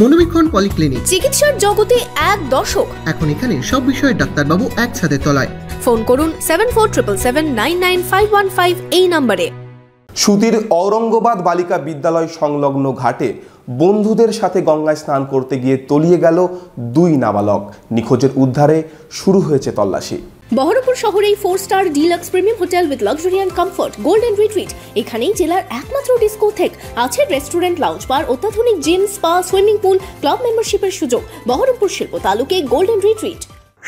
মনোবীক্ষণ polyclinic, চিকিৎসার জগতে এক দশক। এখন এখানে সব বিষয়ে ডাক্তারবাবু একসাথে তলায়। ফোন করুন 7477799515 এই নম্বরে। সুতির ঔরঙ্গাবাদ বালিকা বিদ্যালয় সংলগ্ন ঘাটে বন্ধুদের সাথে গঙ্গায় স্নান করতে গিয়ে তলিয়ে গেল 2 নাবালক। নিখোঁজের উদ্ধারে শুরু হয়েছে তল্লাশি। বহরমপুর শহরেই 4 star deluxe premium hotel with luxury and comfort golden retreat. এখানেই জেলার একমাত্র ডিস্কোথেক, আছে রেস্টুরেন্ট, লাউঞ্জ বার, অত্যাধুনিক gym, spa, swimming pool, club মেম্বারশিপের সুযোগ। বহরমপুর শিল্প তালুকে গোল্ডেন রিট্রিট।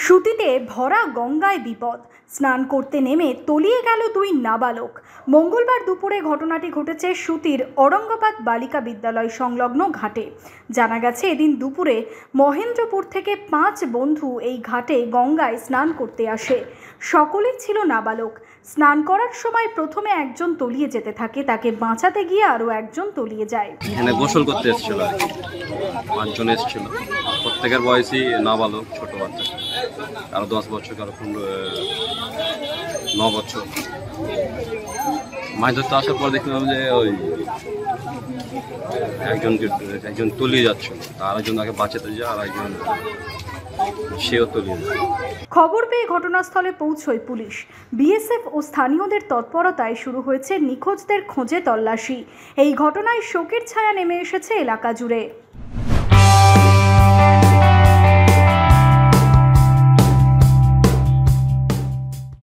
সুতিতে ভরা গঙ্গায় বিপদ, স্নান করতে নেমে তলিয়ে গেল 2 নাবালক। মঙ্গলবার দুপুরে ঘটনাটি ঘটেছে সুতির ঔরঙ্গাবাদ বালিকা বিদ্যালয় সংলগ্ন ঘাটে। জানা গেছে, এদিন দুপুরে মহেন্দ্রপুর থেকে 5 বন্ধু এই ঘাটে গঙ্গায় স্নান করতে আসে। সকলেই ছিল নাবালক। স্নান করার সময় প্রথমে একজন তলিয়ে যেতে থাকে, তাকে বাঁচাতে গিয়ে আরও একজন তলিয়ে যায়। এখানে গোসল করতে এসেছিল, 5 জন এসেছিল। প্রত্যেকের বয়সী নাবালক, ছোট বাচ্চা, কারো 10 বছর, কারো 9 বছর। মাছ ধরতে আসার পর দেখলাম যে ওই একজন তলিয়ে যাচ্ছিল, আর একজন তাকে বাঁচাতে যায়, আর একজন সেও তলিয়ে যায়। খবর পেয়ে ঘটনাস্থলে পৌঁছয় পুলিশ। বিএসএফ ও স্থানীয়দের তৎপরতায় শুরু হয়েছে নিখোঁজদের খোঁজে তল্লাশি। এই ঘটনায় শোকের ছায়া নেমে এসেছে এলাকা জুড়ে।